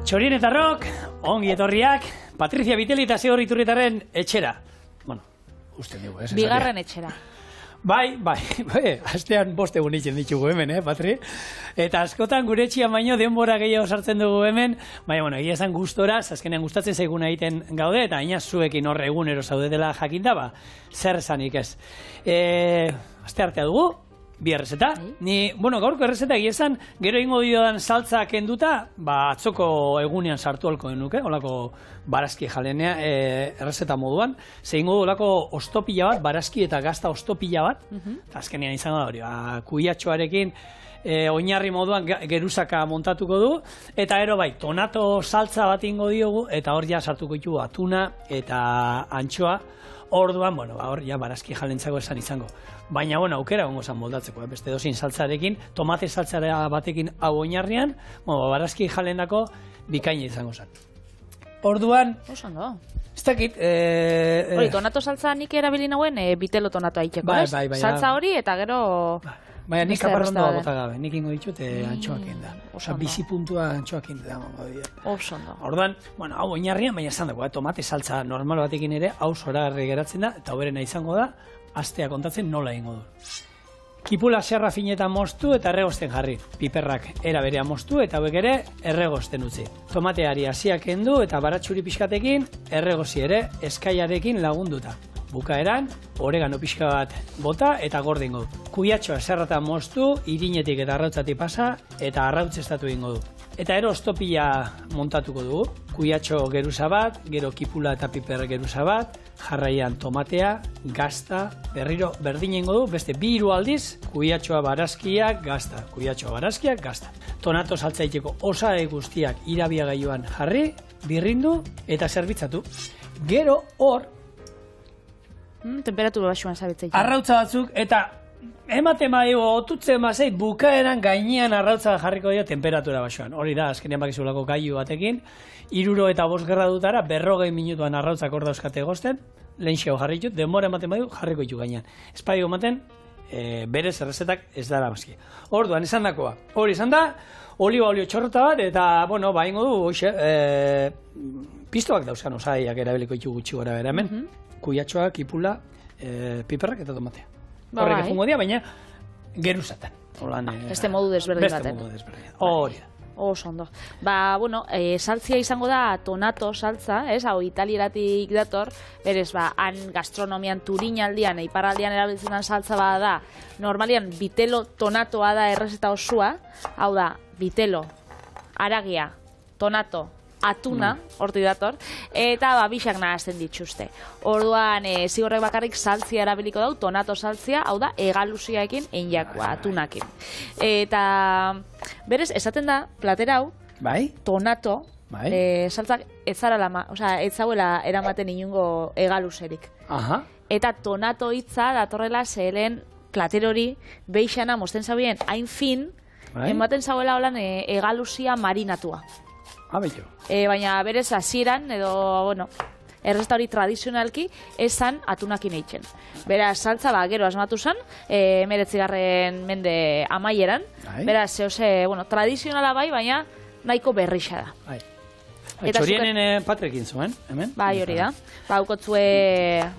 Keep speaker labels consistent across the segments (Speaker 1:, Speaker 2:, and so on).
Speaker 1: Txorienetarrok, ongi etorriak, Patricia Viteli eta Zigor Iturritarren etxera. Bueno, uste dugu, ez?
Speaker 2: Bigarren etxera.
Speaker 1: Bai, astean 5 egun itzen ditugu hemen, Patri? Eta askotan gure etxean baino denbora gehiago sartzen dugu hemen, baina, bueno, egia esan gustora, azkenean gustatzen zaiguna egiten gaude, eta aina zuekin horre egunero zaudetela jakinda, zer esanik ez. Aste artea dugu, bi errezeta. Ni, bueno, gaurko errezeta egia esan, gero ingo diodan saltza kenduta, atzoko egunean sartu halko denuke, olako barazki jalenea errezeta moduan, ze ingo du olako ostopila bat, barazki eta gazta ostopila bat, eta azkenean izango da hori, kuiatxoarekin oinarri moduan geruzaka montatuko du, eta ero bai, tonato saltza bat ingo diogu, eta hor ja sartuko ditugu atuna eta antxoa. Orduan, bueno, hor ja barazki jalentzako esan izango. Baina, bueno, aukera gongo zan moldatzeko, beste dozin saltzarekin, tomate saltzarea batekin hau oinarrian, barazki jalendako bikaina izango zen. Orduan, ez dakit...
Speaker 2: Hori, tonato saltza nik erabili nauen bitelo tonato aitzeko, ez? Saltza hori eta gero...
Speaker 1: Baina nik kaparrondoa bota gabe, nik ingo ditut antxoakin da. Osa, bizi puntua antxoakin da. Orduan, bueno, hau oinarrian, baina esan dago, tomate saltza normal batekin ere, hau zoragarri geratzen da, eta hoberena izango da, astea kontatzen nola ingo du. Kipula serra finetan moztu eta erregosten jarri. Piperrak era berea moztu eta hauek ere erregosten utzi. Tomateari hasiak kendu eta baratxuri pixkatekin, erregozi ere eskaiarekin lagunduta. Bukaeran, oregano pixka bat bota eta gordingo du. Kuiatxoa serratan moztu, irinetik eta arrautzatik pasa eta arrautzestatu ingo du. Eta ero ostopila montatuko dugu. Kuiatxo geruza bat, gero kipula eta piper geruza bat, jarraian tomatea, gazta, berriro berdin ingo du, beste 2 aldiz, kuiatxoa barazkiak, gazta, kuiatxoa barazkiak, gazta. Tonato saltzaiteko osagai guztiak irabiagailuan jarri, birrindu eta zerbitzatu. Gero hor,
Speaker 2: temperatura basuan zabitzei.
Speaker 1: Arrautza batzuk, eta ematen badigu, otutzen bazei, bukaeran gainean arrautza jarriko dira temperatura basuan. Hori da, azkenean bakizulako gailu batekin, 65 gradutara, 40 minutuan arrautzak hor dauzkate egosten, lehen jarri ditut, denbora ematen badigu, jarriko ditu gainean. Ez badigu ematen, berez errezetak ez dara mazki. Orduan, esan dakoa. Hori izan da, oliba olio txorrota bat, eta, bueno, ingo du, pistoak dauzkan osaiak erabiliko ditu gutxi gora bera hemen. Kuiatxoa, kipula, piperrak eta tomatea. Horrek efungo dira, baina geruzatan.
Speaker 2: Beste modu desberdin baten.
Speaker 1: Hori da.
Speaker 2: Oso ondo. Bueno, saltzia izango da tonato saltza, ez? Hau italieratik dator, berez, han gastronomian Turinaldian, iparraldian erabiltzen den saltza da, normalian bitelo tonatoa da errezeta osua, hau da, bitelo, aragia, tonato, atuna, horti dator, eta bixak nahazten dituzte. Orduan, zigorrek bakarrik saltzia erabiliko dau, tonato saltzia, hau da, egalusiaekin einjakoa, atunakin. Eta, berez, esaten da, platera hau, tonato, saltzak ez zauela eramaten inungo egaluserik. Eta tonato hitza datorrela zehelen platerori beixana mosten zaubien hain fin, ematen zauela holan egalusia marinatua. Baina berez hasieran edo, bueno, errezta hori tradizionalki esan atunakin eitzen. Beraz, saltza gero asmatu zen, 19. mende amaieran. Beraz, bueno, tradizionala baina nahiko berrixa da.
Speaker 1: Txorienen Patrekin zuen, hemen?
Speaker 2: Bai, hori da. Haukotzue,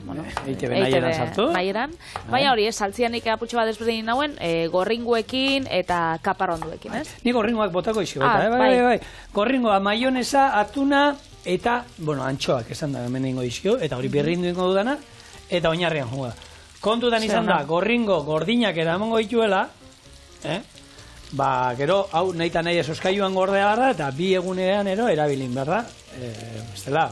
Speaker 2: bueno,
Speaker 1: EITB nahieran sartu.
Speaker 2: Baina hori, saltzian nik aputxe bat desberdin nauen, gorringuekin eta kaparronduekin, ez?
Speaker 1: Ni gorringoak botako izi baita, bai. Gorringoa, maionesa, atuna eta, bueno, antxoak esan da hemen ingo izio, eta hori berrindu ingo dudana, eta oinarrian junga. Kontutan izan da, gorringo, gordinak eramongo dituela, gero, hau nahi eta nahi esoskailuan gordea gara, eta 2 egunean erabilin, berda? Estela,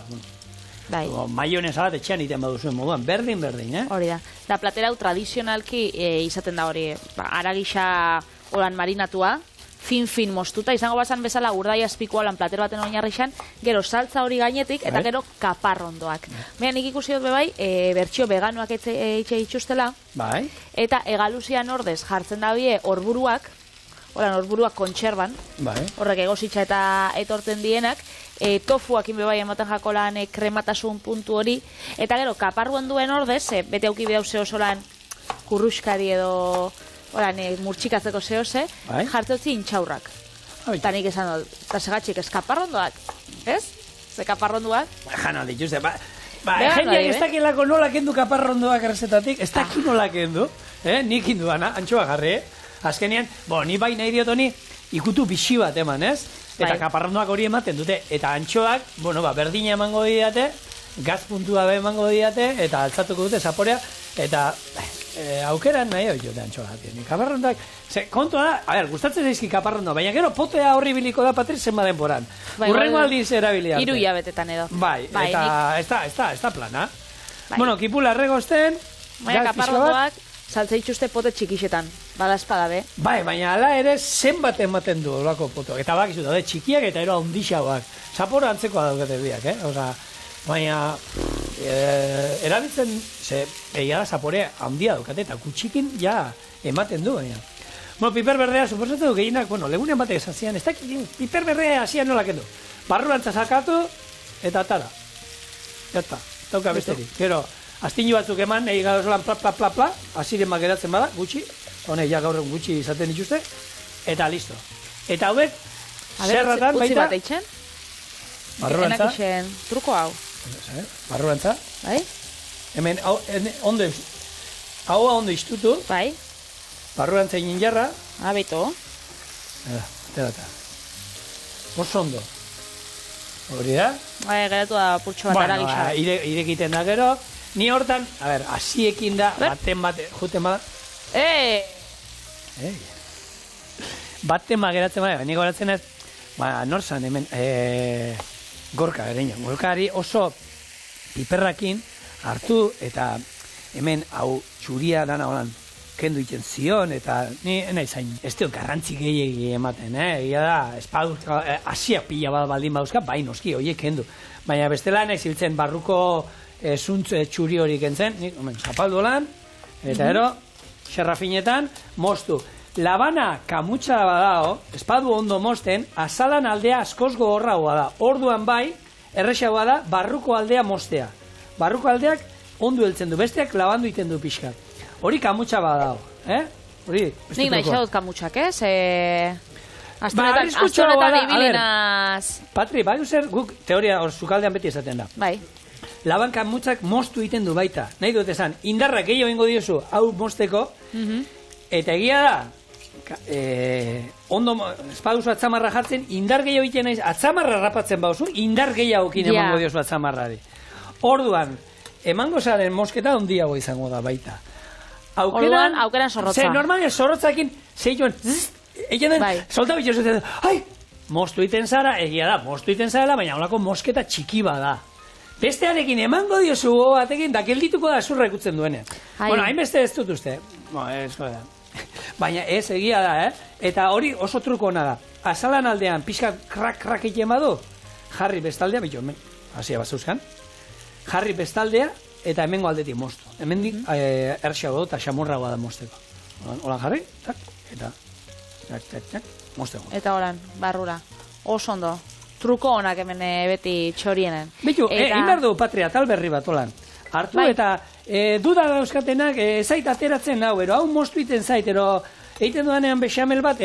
Speaker 1: maionesa bat etxean iten baduzuen moduan, berdin,
Speaker 2: Hori da. Da, platera hau tradizionalki izaten da hori, aragisa holan marinatua, fin moztuta, izango bazan bezala urdai azpikoa lan platero baten oinarri xan, gero saltza hori gainetik, eta gero kaparrondoak. Baina nik ikusi dut bebai, bertxio veganoak etxe itxustela, eta egaluzian ordez jartzen da bie orburuak, orburuak kontxerban, horrek egositza eta etorten dienak, tofuak inbebai ematen jako lan krematasun puntu hori, eta gero kaparruan duen ordez, bete auki bidau oso lan kurruskari edo murtxikatzeko zehose, jartzotzi intxaurrak. Eta nik esan dut, eta segatxik eskaparrondoak, ez? Ze kaparrondoak?
Speaker 1: Jana dituzte,
Speaker 2: Behan
Speaker 1: jendeak
Speaker 2: nahi,
Speaker 1: ez dakilako nola kendu kaparrondoak errezetatik, ez daki nola kendu, nik induana, antxoa garri, azkenean, ni bai nahi diot honi, ikutu bixi bat eman, ez? Eta kaparrondoak hori ematen dute, eta antxoak, berdina emango diate, gaz puntua be emango diate, eta altzatuko dute zaporea, eta aukeran nahi hori jote antxoa gatien. Kaparrondoak, kontua da, gustatzen zaizki kaparrondo, baina gero potea horri biliko da, Patri, zenba denboran. Urrengo aldiz erabilia.
Speaker 2: 3 hilabetetan edo.
Speaker 1: Bai, eta ez da plana. Bueno, kipula erregozten,
Speaker 2: baina kaparrondoak, saltza itxuste pote txikixetan, bada espada be.
Speaker 1: Bai, baina ala ere zenbat ematen du olako poto. Eta bakizu daude txikiak eta ero handixauak. Zaporo antzekoa daukate biak, Osa, baina erabiltzen, egia da zapore handia daukate, eta kutxikin ja ematen du, baina. Piper berdea, suposatu du gehienak, legunean batek esazian, ez dakit, piper berdea hasian nola kendu. Barruantza sakatu, eta atara. Eta, dauka besterik. Gero, astinu batzuk eman, egi gazolan pla, asiren geratzen bada, gutxi, honek ja gaur gutxi izaten dituzte, eta listo. Eta hauek, zerratan baita...
Speaker 2: Utzi bat eitzen?
Speaker 1: Barruantza.
Speaker 2: Enak isen, truko hau.
Speaker 1: Barruantza.
Speaker 2: Bai?
Speaker 1: Hemen, haua ondo iztutu.
Speaker 2: Bai.
Speaker 1: Barruantza egin jarra.
Speaker 2: Beto.
Speaker 1: Terata. Oso ondo. Hori da?
Speaker 2: Geratu da purtsu bat aragisa.
Speaker 1: Irekiten da gero. Ni hortan, hasiekin da, juten bada. Baten geratzen bada, niko geratzen ez, nor zan hemen, Gorka bereño. Gorkari oso piperrakin hartu eta hemen hau txuria dana holan kendu iten zion, eta ni nahi zain, ez dion garrantzi gehiagi ematen, egia da, espadu, asiak pila bat baldin bauzka, bai noski, horiek kendu. Baina bestela nahi zibiltzen barruko zuntz txuri hori kentzen, nik, zapaldu lan, eta ero, xerrafinetan, moztu. Labana kamutsa badao, espadu ondo mosten, azalan aldea askoz gogorragoa da. Orduan bai, erresagoa da, barruko aldea mostea. Barruko aldeak ondo heltzen du, besteak labandu iten du pixka. Hori kamutsa badao, Hori,
Speaker 2: nik nahi xaut kamutsak, ez? Astonetan ibilinaz...
Speaker 1: Patri, bai uzer, guk teoria hor sukaldean beti esaten da.
Speaker 2: Bai.
Speaker 1: Laban kamutsak mostu iten du baita. Nahi dut esan, indarrak gehiago ingo diozu, hau mosteko, eta egia da, ondo espaduzu atzamarra jartzen, indar gehiago egiten naiz, atzamarra rapatzen bauzu, indar gehiago emango diozu atzamarrari. Orduan, emango zaren mosketa ondiago izango da baita.
Speaker 2: Aukeran zorrotza.
Speaker 1: Normalen zorrotzakin, zeituen, egin den, solta bitxo zuten, mostu iten zara, egia da, mostu iten zara, baina holako mosketa txiki bada. Bestearekin emango diozu batekin, da geldituko da zurra ikutzen duenean. Hainbeste ez dut uste. Baina ez egia da, Eta hori oso truko ona da. Azalan aldean pixka krak egiten badu, jarri bestaldea, bitu, hemen, hasia bazauzkan, jarri bestaldea, eta hemengo aldetik moztu. Hemendik erxago eta xamurragoa da mozteko. Holan jarri, eta mozteko.
Speaker 2: Eta holan, barrura. Oso ondo. Truko honak hemen beti txorienen.
Speaker 1: Bitu, inbar du, Patria, tal berri bat holan. Hartu eta duda dauzkatenak zait ateratzen hau, hau moztu iten zait, egiten dudanean bexamel bat,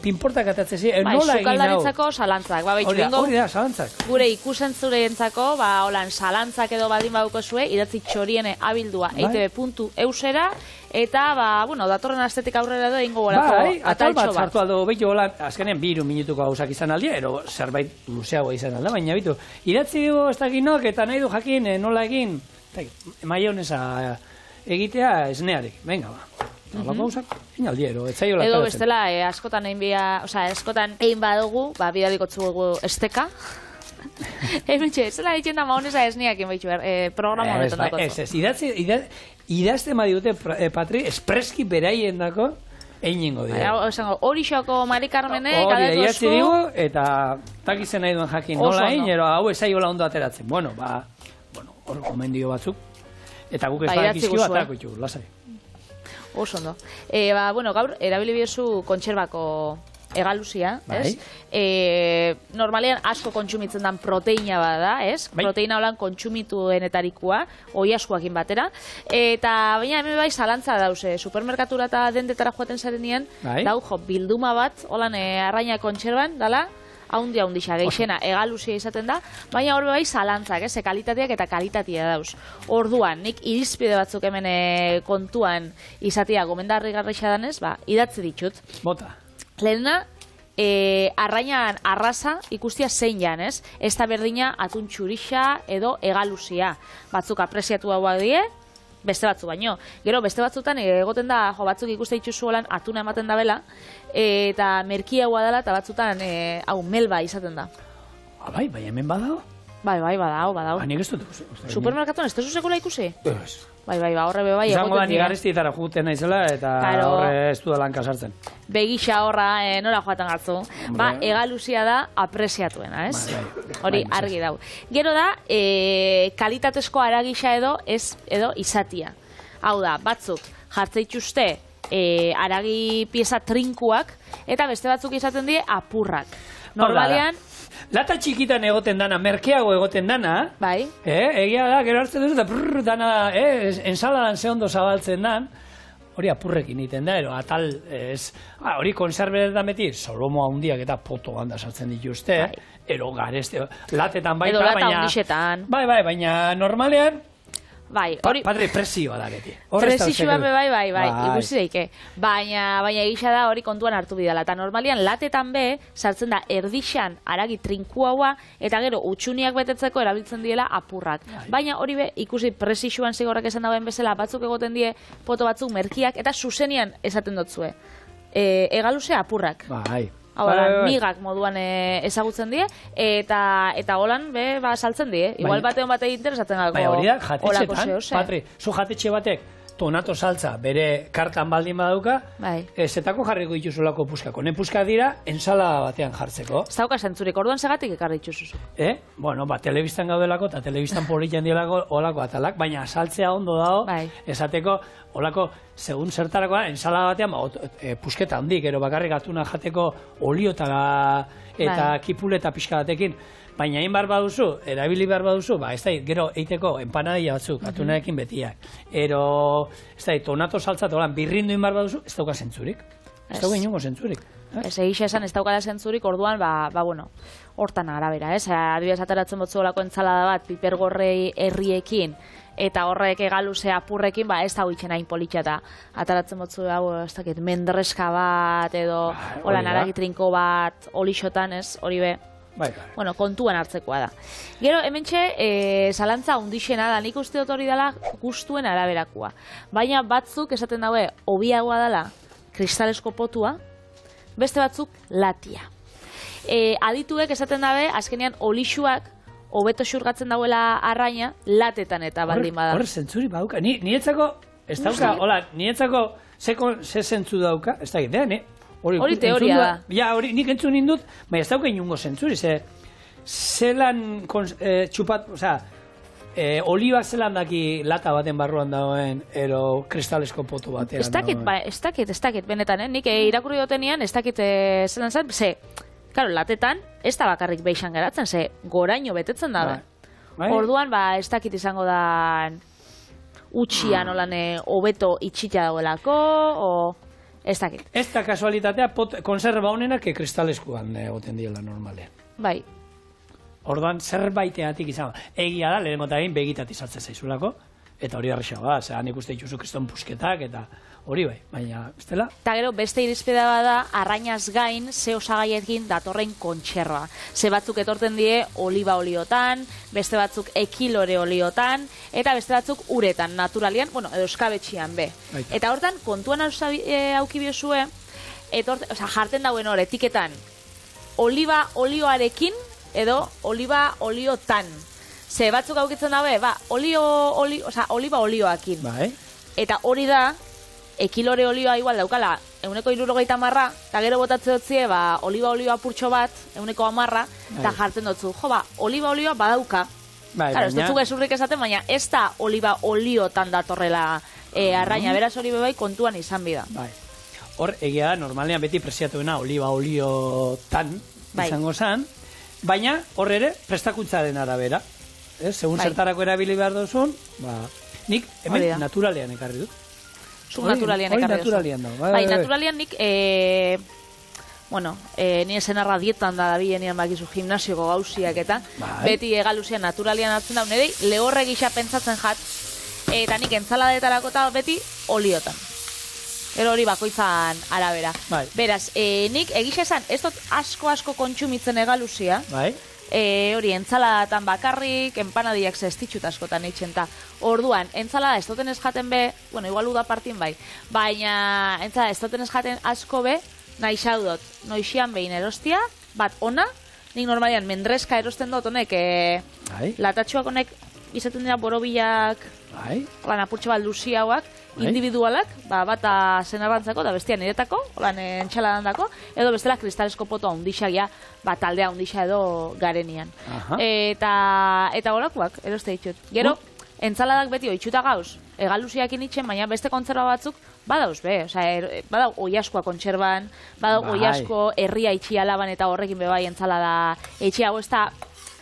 Speaker 1: pinportak atatzezi, nola egin hau.
Speaker 2: Sukaldaritzako salantzak.
Speaker 1: Hori da, salantzak.
Speaker 2: Gure ikusentzureentzako, holan salantzak edo baldin baduko zue, idatzi txoriene abildua eitb.eusera, eta, datorren astetik aurrera edo ingo gorako
Speaker 1: atal bat sartu aldo, behitu holan, azkenean 2 minutuko gauzak izan aldia, ero zerbait luzeago izan alda, baina bitu, idatzi du ez dakinok eta nahi du jakin nola egin, maionesa egitea esnearek, venga ba. Alako gauzak, inaldiero, etzaiola.
Speaker 2: Edo bestela, askotan egin badugu, bidaliko txugu esteka. Hementxe, zela ditzen da maonesa esneak inbaitu programa honetan dako.
Speaker 1: Ez, idazte ma diute, Patri, espreski beraien dako, einingo dira.
Speaker 2: Hori xoko Mari Carmene,
Speaker 1: hori idatzi digu, eta takizen nahi duen jakin nola egin, hau ezaiola ondo ateratzen. Bueno, hor gomendio batzuk, eta guk ez badakizki bat atako itxu, lasai.
Speaker 2: Oso ondo. Gaur, erabili biozu kontserbako egalusia,
Speaker 1: Bai.
Speaker 2: ez? Normalean asko kontsumitzen den proteina bada, ez?
Speaker 1: Bai.
Speaker 2: Proteina holan kontsumituenetarikoa, oiaskuakin batera. Eta baina hemen bai zalantza dauze, supermerkatura eta dendetara joaten zarenean,
Speaker 1: Bai.
Speaker 2: dau jo, bilduma bat, holan arraina kontserban, dala, haundi-haundixa, geixena, egalusia izaten da, baina hor bai zalantzak, ez? Kalitateak eta kalitatea dauz. Orduan, nik irizpide batzuk hemen kontuan izatea gomendarri garrixa danez, idatzi ditut.
Speaker 1: Bota.
Speaker 2: Lehena, arrainan arrasa ikustia zein jan, ez? Ez da berdina atun txurixa edo egalusia. Batzuk apreziatu hauak die, beste batzu baino. Gero, beste batzutan egoten da, batzuk ikuste dituzu holan atuna ematen da bela, eta merkia haua dela, eta batzutan, melba izaten da.
Speaker 1: Bai, hemen badao?
Speaker 2: Bai, badao.
Speaker 1: Nik ez dut.
Speaker 2: Supermerkatuan, ez tezu sekula ikusi?
Speaker 1: Ez.
Speaker 2: Bai, horre bai,
Speaker 1: Izango da,
Speaker 2: egoten dira.
Speaker 1: nigarriztietara juten naizela, eta
Speaker 2: Claro.
Speaker 1: horre ez du lanka sartzen.
Speaker 2: Begisa horra, nola joatan gartzu. Egalusia da apreziatuena, ez?
Speaker 1: Bai.
Speaker 2: Hori
Speaker 1: Bai,
Speaker 2: argi dau. Gero da, kalitatezko aragisa edo izatia. Hau da, batzuk jartzeituzte aragi pieza trinkuak, eta beste batzuk izaten die apurrak. Normalean,
Speaker 1: lata txikitan egoten dana, merkeago egoten dana,
Speaker 2: bai,
Speaker 1: egia da, gero hartzen duzu, eta brrr, dana, ensaladan ze ondo zabaltzen dan, hori apurrekin egiten da, ero atal, hori konserberetan beti, solomo handiak eta poto handa sartzen dituzte, ero gareste, latetan baita,
Speaker 2: edo lata
Speaker 1: baina...
Speaker 2: hundixetan.
Speaker 1: Bai, baina normalean,
Speaker 2: Bai, hori...
Speaker 1: Padre, presioa da beti.
Speaker 2: Presixua bai, ikusi daike. Baina egisa da hori kontuan hartu bidala. Eta normalian latetan be, sartzen da erdixan aragi trinku haua, eta gero utxuniak betetzeko erabiltzen diela apurrak. Baina hori be, ikusi presixuan zigorrak esan dagoen bezala, batzuk egoten die poto batzuk merkiak, eta zuzenian esaten dotzue. Egaluse apurrak.
Speaker 1: Bai.
Speaker 2: Hau da, migak moduan ezagutzen die, eta holan saltzen die. Igual batean bate interesatzen galko.
Speaker 1: Bai, hori da, jatetxetan, Patri, zu jatetxe batek tonato saltza bere kartan baldin badauka, zetako jarriko dituzulako puskako. Ne puska dira, ensalada batean jartzeko.
Speaker 2: Ez dauka zentzurik, orduan segatik ekarri dituzuzu.
Speaker 1: Bueno, telebistan gaudelako, eta telebistan politan dielako olako atalak, baina saltzea ondo dago, esateko, olako, segun zertarakoa, ensalada batean, pusketa handik, ero bakarrik atuna jateko olio eta kipuleta pixka batekin, baina egin behar baduzu, erabili behar baduzu, ez da, gero eiteko empanadia batzuk, atunarekin betiak. Ero, ez da, tonato saltzat, birrindu egin behar baduzu, ez dauka zentzurik. Ez dauka inongo zentzurik.
Speaker 2: Ez egisa esan ez daukala zentzurik, orduan, bueno, hortan arabera, ez? Adibidez ateratzen botzu olako entzalada bat, pipergorrei herriekin, eta horrek egaluze apurrekin, ez da huitzen hain politxata. Ateratzen botzu, ez dakit, mendreska bat, edo, hola naragitrinko bat, olixotan, ez, hori be. Bueno, kontuan hartzekoa da. Gero, hementxe, zalantza hundixena da, nik uste dut hori dela gustuen araberakoa. Baina batzuk esaten daue, hobiagoa dela kristalesko potua, beste batzuk latia. Adituek esaten dabe, azkenean olixuak hobeto xurgatzen dauela arraina, latetan eta baldin bada.
Speaker 1: Hor, zentzuri badauka. Nietzako, ez dauka, hola, nietzako ze zentzu dauka, ez da gidean,
Speaker 2: Hori teoria da.
Speaker 1: Ja, hori nik entzun indut, baina ez dauka inungo zentzuri, zelan txupat, olioak zelan daki lata baten barruan dagoen, ero kristalesko poto batean dagoen.
Speaker 2: Ez dakit, benetan, nik irakurri dutenian, ez dakit zelan zen, karo, latetan, ez da bakarrik beixan geratzen, goraino betetzen dabe. Orduan, ez dakit izango da utxian olan hobeto itxita dagoelako, ez dakit.
Speaker 1: Ez da kasualitatea, konserba honenak kristaleskoan egoten diela normalean.
Speaker 2: Bai.
Speaker 1: Orduan, zerbaiteatik izan. Egia da, lehenengo eta egin begitatik saltzen zaizulako, eta hori arrexagoa, zean ikuste dituzu kriston pusketak, eta hori bai, baina, ez dela?
Speaker 2: Eta gero, beste irizpidea bada, arrainaz gain, ze osagaiekin datorren kontserba. Ze batzuk etorten die oliba oliotan, beste batzuk ekilore oliotan, eta beste batzuk uretan, naturalian, bueno, edo eskabetxian be. Eta hortan, kontuan aukibiozue, jarten dauen hor, etiketan, oliba olioarekin, edo oliba oliotan. Ze batzuk aukitzen dabe, oliba olioakin. Eta hori da, ekilore olioa igual daukala, 160, eta gero botatze dutzie, oliba olioa purtxo bat, 110, eta jartzen dutzu. Oliba olioa badauka. Ez dutzu gezurrik esaten, baina ez da oliba oliotan datorrela arraina, beraz hori bebai kontuan izan bida.
Speaker 1: hor egia da, normalean beti preziatuena oliba oliotan izango zen, baina hor ere prestakuntzaren arabera. Segun zertarako erabili behar duzun, nik hemen naturalean ekarri dut.
Speaker 2: Zuk naturalian ekarri duzu. Bai, naturalian nik, nire senarra dietan da dabilenean bakizu gimnasioko gauziak eta beti egaluzian naturalian hartzen da, nire lehorre gisa pentsatzen jat, eta nik entzaladetarako eta beti oliotan. Ero hori bakoitzan arabera. Beraz, nik egisa esan, ez dut asko kontsumitzen egaluzia, hori entzaladatan bakarrik, empanadiak zestitxut askotan eitzen ta. Orduan, entzalada ez duten ez jaten be, igual uda partin bai, baina entzalada ez duten ez jaten asko be, nahi xaudot, noixian behin erostia, bat ona, nik normalian mendreska erosten dut honek, latatxoak honek izaten dira borobilak, apurtxo bat luziauak, individualak, bata senarrantzako eta bestia niretako, entxaladandako, edo bestela kristalesko poto handixagia, taldea handixa edo garenian. Eta horakoak, eroste ditut. Gero, entzaladak beti oitxuta gauz, egaluziak initzen, baina beste kontserba batzuk, badauz be, badau oiaskoa kontserban, badau oiasko herria itxialaban eta horrekin bebai entzalada etxia, ez da,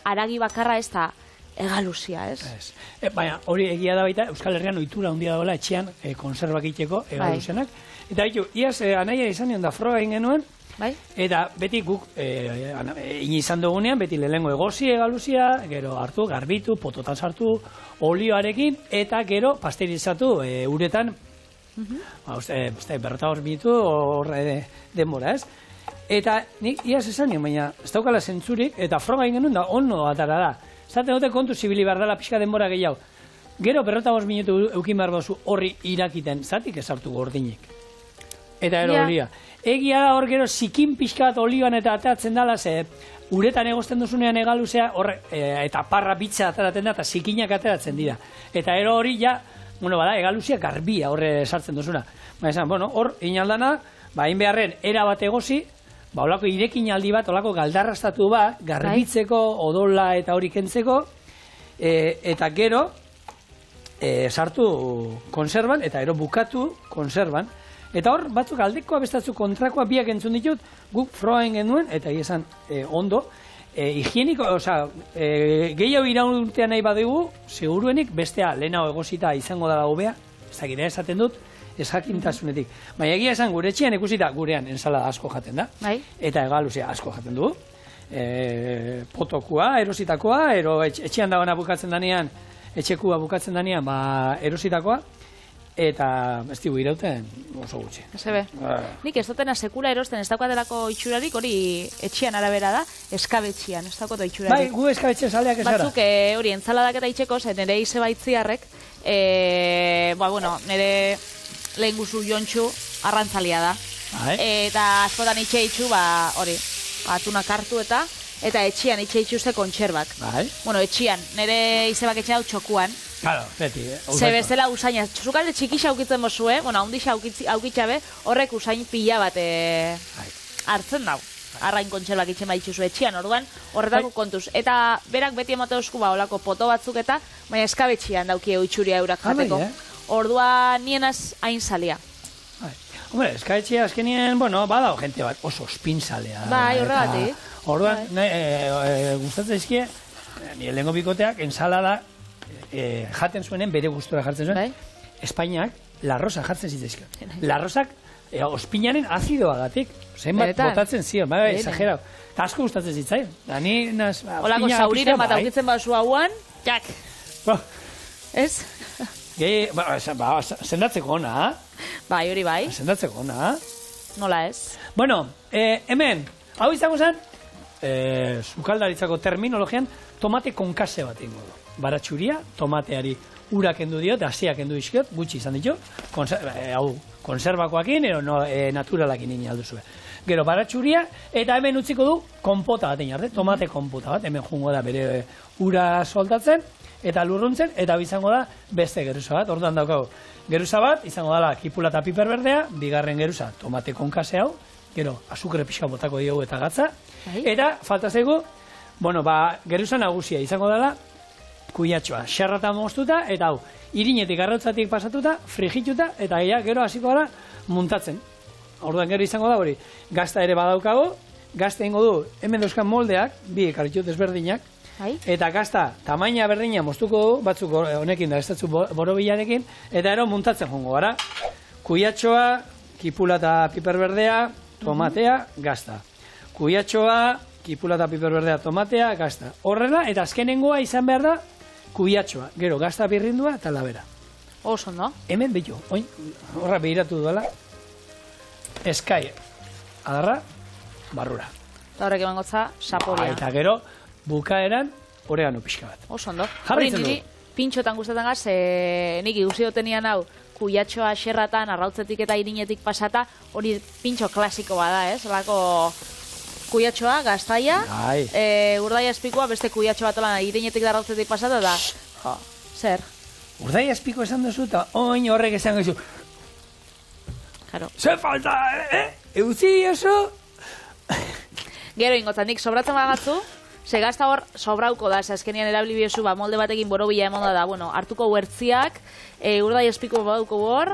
Speaker 2: aragi bakarra ez da, egaluzia, ez?
Speaker 1: Baina, hori egia da baita, Euskal Herrian ohitura handia dagoela etxean konservak itxeko egaluzianak. Eta ditu, iaz anaia izan nion da froga egin genuen, eta beti guk izan dugunean, beti lehengo egozi egaluzia, gero hartu, garbitu, pototan sartu, olioarekin, eta gero pasterizatu uretan, berrota hor minutu horre denbora, ez? Eta nik iaz esan nion, baina ez daukala zentzurik, eta froga egin genuen da ono atara da. Zaten dute kontu zibili behar dela pixka denbora gehiago. Gero, 45 minutu eukin behar dozu horri irakiten, zatik ezartu gordinik. Eta ero olia. Egia da hor gero zikin pixka bat olioan eta ateratzen dela, ze uretan egosten duzunean egaluzea, eta parra bitza ateratzen da, eta zikinak ateratzen dira. Eta ero hori ja, egaluzia garbia horre sartzen duzuna. Hor, inaldana, hain beharren, era bat egozi, olako irekin aldi bat, olako galdarrastatu bat, garbitzeko, odola eta hori kentzeko, eta gero, sartu konserban, eta ero bukatu konserban. Eta hor, batzuk aldekoa, bestatzu kontrakoa, biak entzun ditut, guk froain genuen, eta esan ondo, higieniko, gehiago irauntean nahi badugu, seguruenik bestea lehenago egosita izango dela hobea, ez dakit esaten dut, ez jakintasunetik. Baina egia esan gure etxean ikusita gurean ensalada asko jaten da. Eta egaluzia asko jaten du. Potokoa, erositakoa, etxean dagoena bukatzen danean, etxekua bukatzen danean, erositakoa. Eta ez digu irauten oso gutxi.
Speaker 2: Nik ez dutena sekula erosten ez daukatelako itxurarik, hori etxean arabera da, eskabetxian, ez daukatu itxurarik.
Speaker 1: Bai, gu eskabetxe saleak ez gara.
Speaker 2: Batzuk hori entzaladak eta itxeko, nire izebaitziarrek, nire lehen guzu jontxu arrantzalia da. Eta askotan itxe itxu, hori, atunak hartu eta etxian itxe itxuzte kontserbak. Etxian, nire izebak etxean hau txokuan.
Speaker 1: Claro, beti,
Speaker 2: ze bezala usaina, zukalde txikixa aukitzen bozue, handixa aukitxabe, horrek usain pila bat hartzen dau. Arrain kontserbak itxen baditxuzu etxian, orduan, horretako kontuz. Eta berak beti emate osku olako poto batzuk eta, baina eskabetxian daukie oitxuria eurak jateko. Orduan nienaz hain salia.
Speaker 1: Hombre, eskabetxia azkenien, badao gente bat oso espinzalea.
Speaker 2: Bai, horregatik.
Speaker 1: Orduan, gustatzen izkie, nire lehenko bikoteak, ensalada jaten zuenen, bere gustura jartzen zuen, Espainiak larrosa jartzen zitzaizkion. Larrosak, ospinaren azidoagatik, zenbat botatzen zion, exagerau. Eta asko gustatzen zitzaion.
Speaker 2: Olako zauriren bat aukitzen basu hauan, jak. Ez?
Speaker 1: Zendatzeko ona,
Speaker 2: bai, hori bai.
Speaker 1: Zendatzeko ona.
Speaker 2: Nola ez?
Speaker 1: Hemen, hau izango zen, sukaldaritzako terminologian, tomate konkase bat ingo du. Baratxuria, tomateari urak endu diot, hasiak endu dizkiot, gutxi izan ditu, hau konserbakoakin, naturalakin ini alduzue. Gero baratxuria, eta hemen utziko du, konpota bat inarte, tomate konpota bat, hemen jungo da bere ura soltatzen, eta lurruntzen, eta izango da beste geruza bat, orduan daukagu. Geruza bat, izango dela kipula eta piper berdea, bigarren geruza, tomate konkase hau, gero azukre pixka botako diogu eta gatza, eta falta zaigu, geruza nagusia izango dela, kuiatxoa, xerrata moztuta, eta hau, irinetik arrautzatik pasatuta, frigituta, eta gero hasiko gara muntatzen. Orduan gero izango da hori, gazta ere badaukago, gazta ingo du, hemen dauzkan moldeak, bi karritxo desberdinak, eta gazta tamaina berdina moztuko du, batzuk honekin da, ez datzu borobilarekin, eta ero muntatzen jongo gara. Kuiatxoa, kipula eta piper berdea, tomatea, gazta. Kuiatxoa, kipula eta piper berdea, tomatea, gazta. Horrela, eta azkenengoa izan behar da, kuiatxoa, gero gazta birrindua eta labera.
Speaker 2: Oso, no?
Speaker 1: Hemen behitu, horra behiratu duela, eskai, adarra, barrura.
Speaker 2: Eta horrek eman gotza, saporia.
Speaker 1: Eta gero, bukaeran, oregano pixka bat.
Speaker 2: Oso, ondo.
Speaker 1: Jarritzen du.
Speaker 2: Pintxotan gustatzen gaz, nik ikusi dutenian hau, kuiatxoa xerratan, arrautzetik eta irinetik pasata, hori pintxo klasiko bada, ez? Horako kuiatxoa, gaztaia, urdaia espikoa, beste kuiatxoa tolan irinetik da arrautzetik pasata, da, zer?
Speaker 1: Urdaia espiko esan duzu, eta oin horrek esan duzu.
Speaker 2: Claro.
Speaker 1: Zer falta, Euzi oso?
Speaker 2: Gero ingotan, nik sobratzen bagatzu, ze gazta hor sobrauko da, azkenian erabili biozu, molde batekin borobila emonda da, bueno, hartuko huertziak, urdai espiko baduko hor,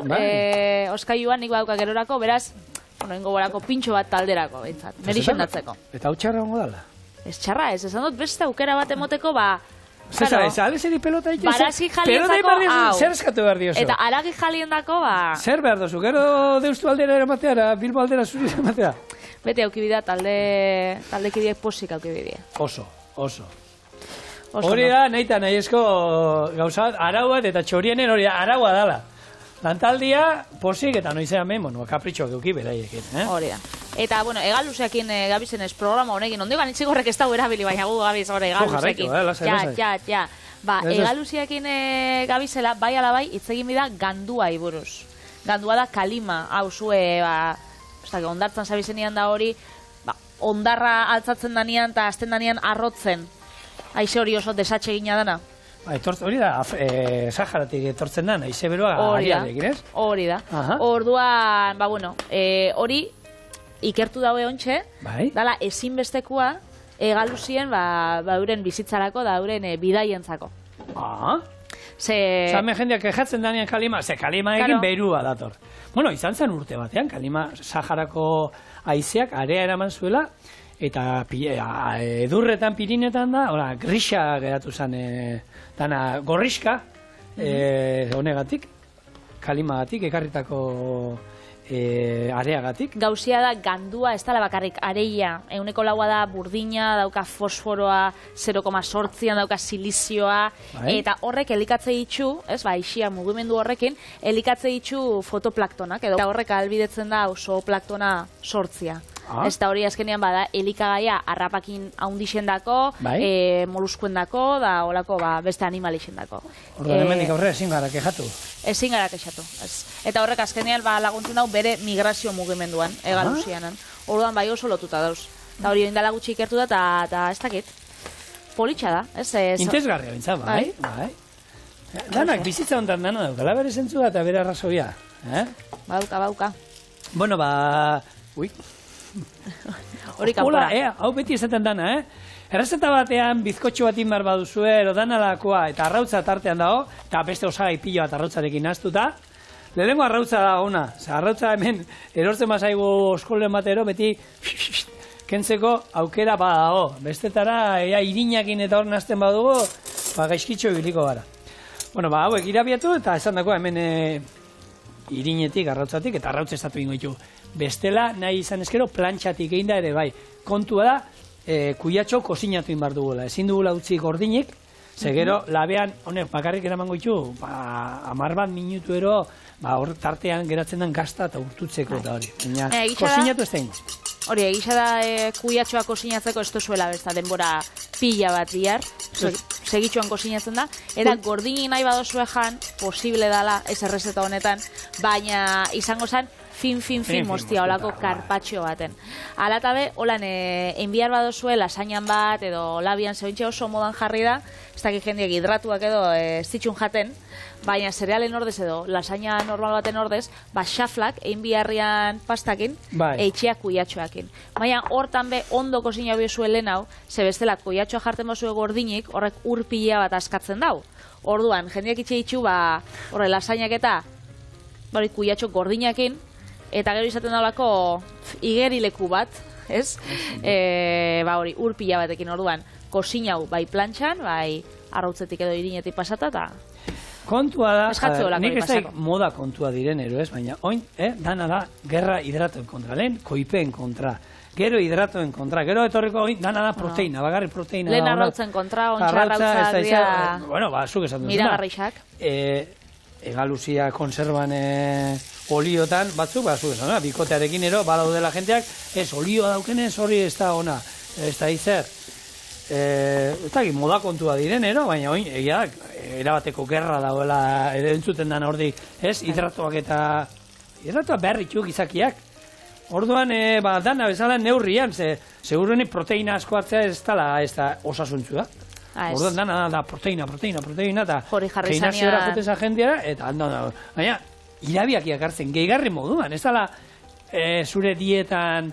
Speaker 2: oskaiuan nik baduka gerorako, beraz, bueno, ingo borako pintxo bat talderako, bintzat, merixendatzeko.
Speaker 1: Eta hau txarra hongo dala?
Speaker 2: Ez txarra, ez, esan dut beste aukera bat emoteko,
Speaker 1: Zesa, ez alezeri pelota ikusi?
Speaker 2: Barazi jaliendako, hau.
Speaker 1: Zer eskatu behar diozu?
Speaker 2: Eta aragi jaliendako,
Speaker 1: Zer behar dozu, gero deustu aldera eramatea, Bilbo aldera zuri eramatea?
Speaker 2: Bete aukibidea, taldekideak posik aukibidea.
Speaker 1: Oso. Hori da, nahi eta nahi esko gauza arau bat, eta txorienen hori araua dala. Lantaldia, posik eta noizean behin, bueno, kapritxoak euki beraiekin.
Speaker 2: Hori da. Eta, bueno, egaluzeakin gabizen ez programa honekin, ondoigan itxigorrek ez dago erabili, baina gu gabiz hori egaluzeakin. Ja. Ba, egaluzeakin gabizela, bai alabai, itzegin bida gandua iburuz. Gandua da kalima, hau zue, ondartzan zabizenian da hori, ondarra altzatzen danian eta azten danian arrotzen. Aize hori oso desatxe gina dana.
Speaker 1: Hori da, Saharatik etortzen da, aize beroa ariarekin, ez?
Speaker 2: Hori da. Orduan, hori ikertu daue ontxe, dala ezinbestekoa egaluzien euren bizitzarako da euren bidaientzako.
Speaker 1: Zame jendeak kejatzen danean kalima, kalima egin berua dator. Bueno, izan zen urte batean, kalima Saharako haizeak area eraman zuela, eta edurretan, Pirinetan da, grisa geratu zen, dana gorriska, honegatik, kalimagatik, ekarritako areagatik.
Speaker 2: Gauzia da gandua, ez dala bakarrik areia, euneko laua da burdina, dauka fosforoa, 0,8an dauka silizioa, eta horrek elikatze ditu, isia mugimendu horrekin, elikatze ditu fotoplantonak, edo horrek albidetzen da zooplaktona sortzia. Ez da hori azkenean bada elikagaia harrapakin haundixen dako, moluskuen dako, da holako beste animalixen dako.
Speaker 1: Orduan hemendik aurrera ezin gara kexatu?
Speaker 2: Ezin gara kexatu, ez. Eta horrek azkenean laguntzen dau bere migrazio mugimenduan, egaluzianan. Orduan bai oso lotuta dauz. Eta hori indala gutxi ikertu da, eta ez dakit. Politxa da, ez?
Speaker 1: Intezgarria bintza, bai. Danak bizitza hontan dana daukala bere zentzua eta bere arrazoia.
Speaker 2: Bauka.
Speaker 1: Bueno, ui.
Speaker 2: Hori kanpora.
Speaker 1: Hau beti esaten dana, Errezeta batean bizkotxo bat inbar baduzue, erodanakoa eta arrautza tartean dago, eta beste osagai pilo bat arrautzarekin naztuta. Lehenengo arrautza da ona. Arrautza hemen erortzen bazaigu oskolen batero, beti kentzeko aukera badago. Bestetara, irinakin eta hor nazten badugu, gaizkitxo ibiliko gara. Bueno, hauek irabiatu eta esan dako hemen irinetik, arrautzatik, eta arrautza estatu ingo ditu. Bestela, nahi izan eskero, plantxatik egin da ere bai. Kontua da, kuiatxo kozinatu inbar dugula. Ezin dugula utzi gordinik, gero labean, honek, bakarrik eramango ditu, 10 minutu ero, hor tartean geratzen den gazta eta urtutzeko eta hori. Kozinatu ez da ingo.
Speaker 2: Hori, egisa da kuiatxoa kozinatzeko ez duzuela besta denbora pila bat bihar, segitxoan kozinatzen da, eta gordini nahi badozue jan, posible dala, ez errezeta honetan, baina izango zen, fin mostia, holako karpatxo baten. Alatabe, holan, enbiar badozue, lasainan bat, edo labian zebintxe oso modan jarri da, ez dakik jendiak hidratuak edo zitxun jaten, baina zerealen ordez edo, lasaina normal baten ordez, xaflak, enbiarrian pastakin, eitxeak kuiatxoakin. Baina hortan be, ondo kozina biozue lehen hau, zebestela kuiatxoa jarten bazue gordinik, horrek urpila bat askatzen dau. Orduan, jendiak itxe ditxu, horre lasainak eta, kuiatxo gordinakin, Eta gero izaten daulako igerileku bat, ez? Ba hori, ur pila batekin orduan, kosinau bai plantxan, bai arrautzetik edo irinetik pasata, eta
Speaker 1: kontua da,
Speaker 2: eskatze olako
Speaker 1: nik ez
Speaker 2: pasako.
Speaker 1: moda kontua direnero, ez? Baina oin, dana da, gerra hidratoen kontra, lehen koipeen kontra, gero hidratoen kontra, gero etorriko oin, dana da proteina, bagarri proteina.
Speaker 2: Lehen arrautzen kontra, ontsa arrautza dira
Speaker 1: bueno, ba, zuk esan duzuna.
Speaker 2: miragarrixak.
Speaker 1: Egaluzia konserban oliotan, batzuk, ba, zuk esan duzuna, bikotearekin ero, badaudela jenteak, ez olioa daukenez hori ez da ona, ez da izer. Ez da, moda kontua diren, baina oin, egia, erabateko gerra dauela entzuten dan hordik, ez, hidratoak berritxuk izakiak. Orduan, dana bezala neurrian, seguruenik proteina asko hartzea ez da osasuntzua. Orduan, dana da proteina, eta gimnasiora juteza jendeara, eta baina, irabiakiak hartzen, gehigarri moduan, ez dala zure dietan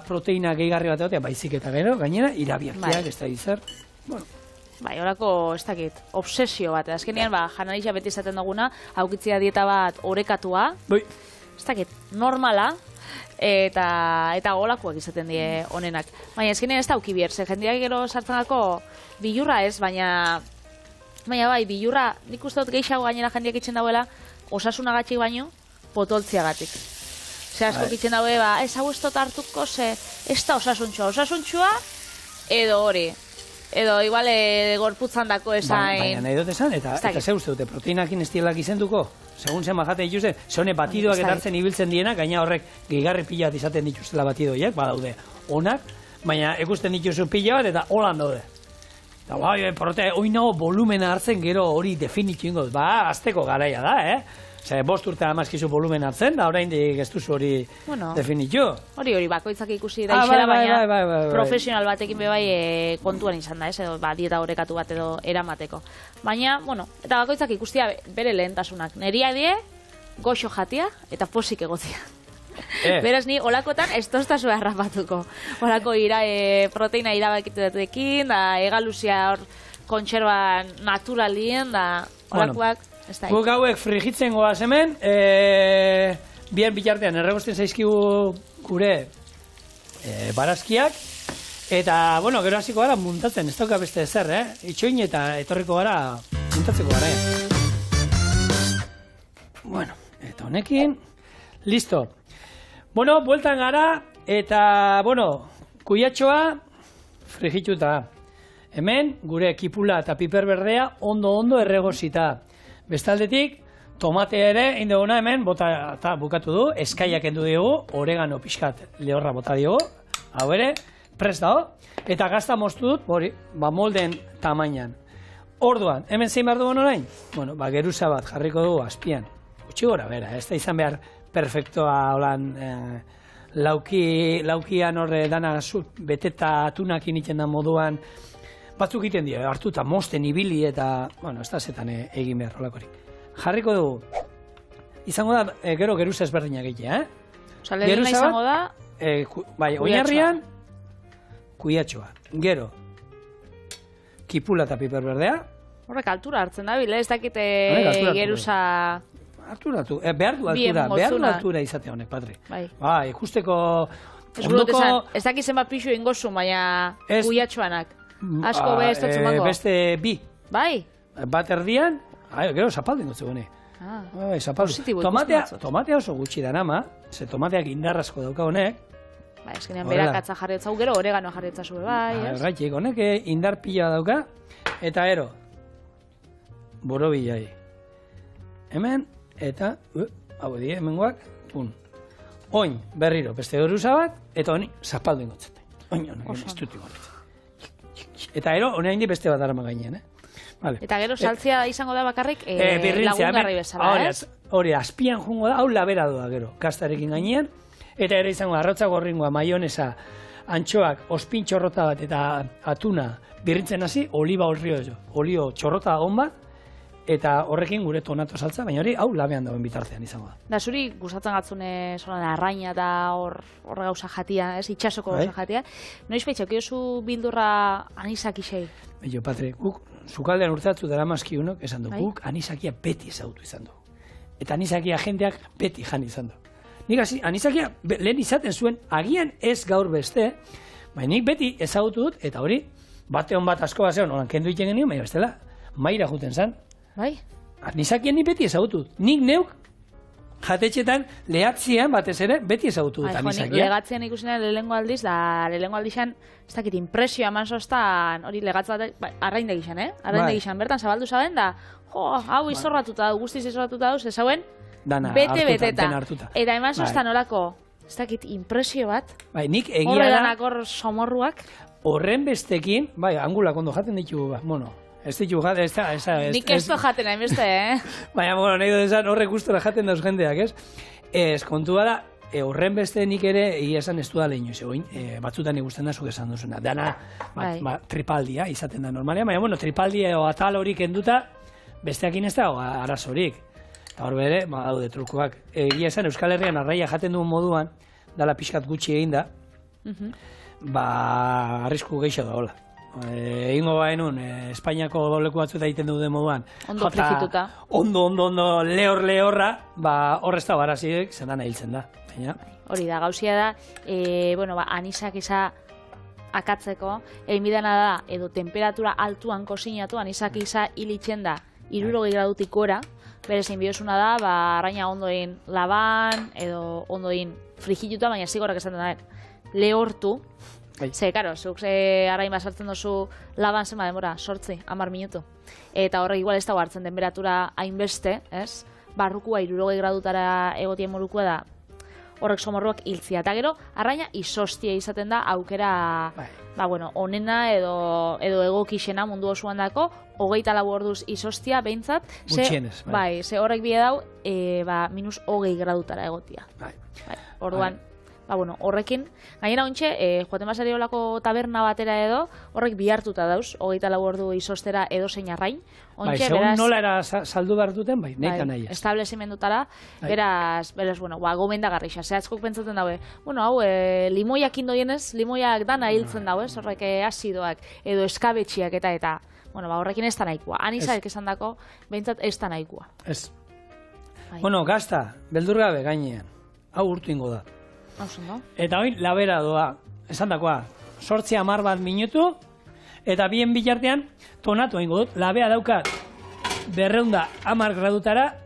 Speaker 1: proteina gehigarri bat egotea, baizik eta gero, gainera, irabiakiak, ez da izar. Bueno.
Speaker 2: Bai, horako, ez dakit, obsesio bat. Azkenean, janarixa beti izaten duguna, aukitzea dieta bat orekatua, ez dakit, normala, eta olakoak izaten die honenak. Baina azkenean ez da auki bier, ze jendeak gero sartzenako bilurra ez, baina bai, bilurra, nik uste dut gehiago gainera jendeak itzen dauela, osasunagatik baino, potoltziagatik. Ze asko itzen daue, ez hau ez dut hartuko, ze ez da osasuntxua, edo hori. Edo igual gorputzan dako esain...
Speaker 1: Baina nahi dut esan, eta ze uste dute, proteinakin ez dielak izenduko? Segun zen majate dituzte, ze hone batidoak etartzen ibiltzen diena, gaina horrek gehigarri pila bat izaten dituztela batidoiek, badaude onak, baina ikusten dituzu pila bat eta holan daude. Eta bai, protea, hoi nago volumena hartzen gero hori definitu ingo, azteko garaia da, Ze, 5 urte amazkizu volumen hartzen, da oraindik ez duzu hori definitu.
Speaker 2: Hori, bakoitzak ikusi daixera, baina profesional batekin bebai kontuan izan da, edo dieta orekatu bat edo eramateko. Baina, eta bakoitzak ikustia bere lehentasunak. Neria die, goxo jatia eta posik egotzia. Beraz ni, olakotan ez toztazu errapatuko. Olako proteina irabakitu da egaluzia hor kontserban naturalien, da olakoak...
Speaker 1: Guk hauek frigitzen goaz hemen, bien bitartean erregosten zaizkigu gure barazkiak, eta, gero hasiko gara muntatzen, ez dauka beste ezer, itxoin eta etorriko gara muntatzeko gara. Eta honekin, listo. Bueltan gara, eta, kuiatxoa frigituta. Hemen, gure kipula eta piper berdea ondo erregosita. Bestaldetik, tomatea ere, indeguna hemen, bota bukatu du, eskaiak endu diogu, oregano pixkat lehorra bota diogu, hau ere, prest dago, eta gazta moztu dut, molden tamainan. Orduan, hemen zein behar dugun orain? Geruza bat jarriko dugu azpian. Gutxi gora, bera, ez da izan behar perfektoa holan laukian horre dana beteta atunakin iten da moduan, batzuk egiten dira, hartu eta mosten ibili eta, ez da zetan egin behar holakorik. Jarriko dugu, izango da, gero geruza ezberdinak egitea,
Speaker 2: Osa, lehena izango da...
Speaker 1: Bai, oinarrian, kuiatxoa. Gero, kipula eta piper berdea.
Speaker 2: Horrek altura hartzen da, bile, ez dakite geruza...
Speaker 1: Arturatu, behar du altura izate honek, Patri. Bai, ikusteko...
Speaker 2: Ez dakitzen bat pixu ingozu, baina kuiatxoanak. Asko ez dut zumango.
Speaker 1: Beste bi.
Speaker 2: Bai?
Speaker 1: Bat erdian, gero zapalden dut zegune. Tomatea oso gutxi da nama, ze tomateak indarrazko dauka honek.
Speaker 2: Bai, eskenean berakatza jarriotza, gero oregano jarriotza zube, bai.
Speaker 1: Raitik, honek indar pila dauka, eta ero, borobilai. Hemen, eta, hau die, hemengoak, oin, berriro, beste geruza bat, eta honi, zapalden gotzete. Oin, honek, ez dut igorretzen. Eta ero, hone hain beste bat arama gainean,
Speaker 2: Eta gero saltzia izango da bakarrik lagungarri bezala, ez?
Speaker 1: Hori, azpian jungo da, hau labera doa gero, kastarekin gainean, eta ero izango arrautza gorringoa, maionesa, antxoak, ospin txorrota bat eta atuna birrintzen hasi, oliba olio txorrota on bat, eta horrekin gure tonato saltza, baina hori, hau labean dagoen bitartean izango da.
Speaker 2: Da, zuri gustatzen gatzune arraina eta hor gauza jatia, ez? Itxasoko gauza jatia. Noiz peitxak, oso bildurra anisak isei?
Speaker 1: Bello, Patri, guk sukaldean urteatzu dara maskiunok esan du, guk anisakia beti ezautu izan du. Eta anisakia jendeak beti jan izan du. nik anizakia lehen izaten zuen, agian ez gaur beste, baina nik beti ezagutu dut, eta hori, bateon bat asko bat zeon, holan kendu iten genio, baina bestela, maira juten zan.
Speaker 2: Bai?
Speaker 1: Anisakien nik beti ezagutu dut. Nik neuk, jatetxetan, lehatzean batez ere, beti ezagutu dut anizakia.
Speaker 2: Legatzean ikusinean lehengo aldiz, da lehengo aldizan, ez dakit, impresio eman sostan, hori legatza bat, arraindegi xan, arraindegi xan, bertan zabaldu zaben, da, hau izorratuta dau, guztiz izorratuta dau, zezauen, bete-beteta. Eta eman sostan horako, ez dakit, impresio bat,
Speaker 1: nik egia da,
Speaker 2: horredanak hor somorruak,
Speaker 1: horren bestekin, angulak ondo jaten ditugu, bueno, ez ditugu jaten,
Speaker 2: nik ez jaten hain beste,
Speaker 1: baina, nahi dut esan, horrek gustora jaten dauz jendeak, ez? Ez, kontua da, horren beste nik ere, egia esan ez du da lehinu, zegoin, batzutan ikusten da zuk esan duzuna. Dana, tripaldia izaten da normalean, baina, tripaldia o atal horik enduta, besteakin ez da, arazorik. Eta hor bere, daude trukoak. Egia esan, Euskal Herrian arraia jaten duen moduan, dala pixkat gutxi egin da, arrisku gehiago da, hola. Egingo baenun, Espainiako leku batzueta egiten duen moduan.
Speaker 2: Ondo frigituta.
Speaker 1: Ondo, lehorra, hor ez da barazik, zenan ahiltzen da.
Speaker 2: Hori da, gauzia da, anisak isa akatzeko, egin bidana da, edo temperatura altuan kozinatu, anisak isa hilitzen da, 60 gradutik gora, berez inbiosuna da, arraina ondoin laban, edo ondoin frigituta, baina zigorrak esan da, lehortu. Ze, karo, zuk arain basartzen duzu laban zema demora, 10 minutu. Eta horrek igual ez da hartzen temperatura hainbeste, ez? Barrukua 60 gradutara egotien morukua da, horrek somorruak hiltzia. Eta gero, arraina izostia izaten da aukera, onena edo egokixena mundu osoan dako, 24 orduz izostia behintzat,
Speaker 1: gutxienez,
Speaker 2: ze horrek bide dau, minus 20 gradutara egotia. Orduan, horrekin, gainera ontxe, joaten basari olako taberna batera edo, horrek bihartuta dauz, 24 ordu izostera edo zein arrain.
Speaker 1: Segun nola era saldu behar duten, neka nahi ez.
Speaker 2: Establezimendutara, beraz, gomendagarri xa. Zehatzkok pentsatzen daue, hau, limoiak indoienez, limoiak dana hiltzen daue, horrek azidoak, edo eskabetxiak eta, horrekin ez da nahikoa. Anizaek esan dako, behintzat ez da nahikoa.
Speaker 1: Ez. Gazta, beldurgabe gainean, hau urtu ingo da. Eta hori, labera doa, esan dakoa, 8-10 minutu, eta bien bitartean, tonatu egingo dut, labea daukat 210 gradutara,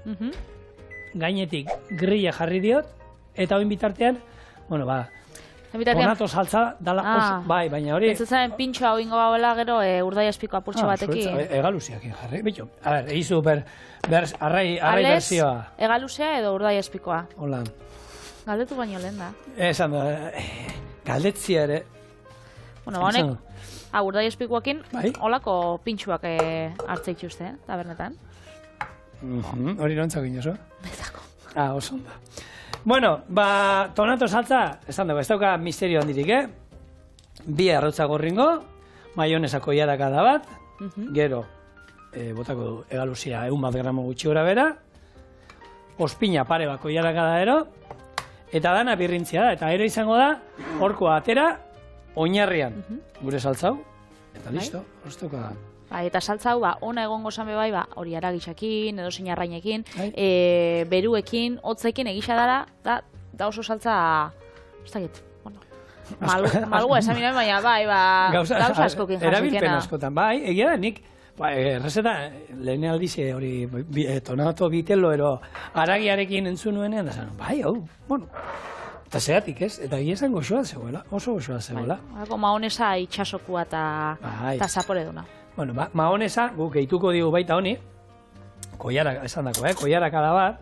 Speaker 1: gainetik grilla jarri diot, eta hori bitartean, tonato saltza, baina hori...
Speaker 2: Pentsatzen pintxoa hau ingo bauela gero urdai espiko apurtxo batekin.
Speaker 1: Egaluziak jarri, bitxo, egizu arrai berzioa.
Speaker 2: Egaluzia edo urdai espikoa?
Speaker 1: Hola.
Speaker 2: Galdetu baino lehen da.
Speaker 1: Esan da, galdetzia ere.
Speaker 2: Honek, urdai espikoakin, holako pintxuak hartzeik uste, tabernetan.
Speaker 1: Hori nontzak inoso?
Speaker 2: Betako.
Speaker 1: Oso onda. Tonato saltza, esan dago, ez dauka misterio handirik, Bi arrotza gorringo, maionesako iarakada bat, gero, botako du, egaluzia 100 gramo gutxi gora bera, ospina pare bako iarakada ero, eta dana birrintzia da, eta ero izango da, horkoa atera, oinarrian, gure saltzau, eta listo, horreztuko da.
Speaker 2: Eta saltzau, ona egongo zame hori aragixakin, edo zein arrainekin, beruekin, hotzekin egisa dara, da oso saltza, ez dakit, malgoa esan miren, baina gauza askokin jasikena.
Speaker 1: Erabilpen askotan, egia da, nik, errezeta, lehen aldize hori tonato bitelo ero aragiarekin entzun nuenean, da zan, eta zeatik ez, eta egia esan goxoa zegoela, oso goxoa zegoela.
Speaker 2: Mahonesa itxasokua eta zapore duna.
Speaker 1: Mahonesa, guk gehituko digu baita honi, koiara, esan dako, koiarakada bat,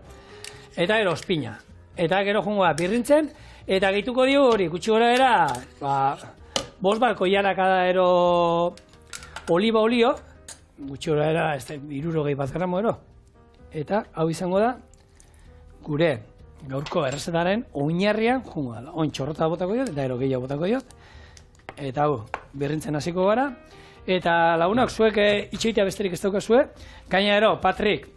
Speaker 1: eta gero ospina. Eta gero jungo da birrintzen, eta gehituko digu hori, gutxi gora era, 5 koiarakada ero oliba olio, gutxi gora era, 60 gramo ero. Eta hau izango da, gure gaurko errezetaren oinarrian jungo da. Oin txorrota botako diot, eta gero gehiago botako diot. Eta hau, birrintzen hasiko gara. Eta lagunak zuek itxoitea besterik ez daukazue. Gaina ero, Patrik,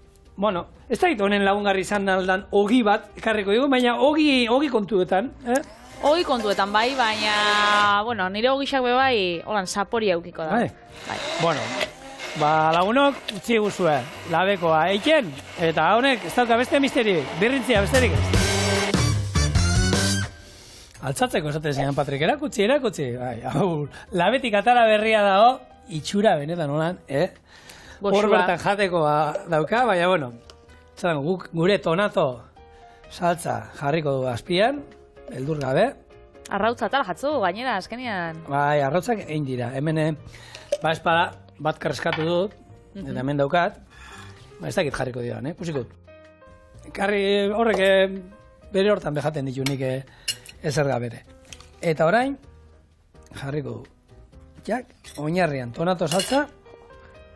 Speaker 1: ez da honen lagungarri izan aldan ogi bat, ekarriko digu, baina ogi kontuetan.
Speaker 2: Ogi kontuetan baina, nire ogixak holan sapori aukiko da.
Speaker 1: Lagunok, utzi guzue, labekoa eiken, eta honek ez dauka beste misteri, birrintzia besterik ez. Altzatzeko esaten zian, Patrik, erakutsi. Bai, hau, labetik atara berria dago, itxura benetan holan, hor bertan jateko dauka, baina, bueno, zaten, gure tonato saltza jarriko du azpian, beldur gabe.
Speaker 2: Arrautza tal jatzu, gainera, azkenean.
Speaker 1: Bai, arrautzak egin dira. Hemen, espada, bat karreskatu dut, eta hemen daukat, ez dakit jarriko dira, pusikut. Karri horrek bere hortan bejaten ditu nik ezerga bere. Eta orain, jarriko du. Jak, oinarrian, tonato saltza.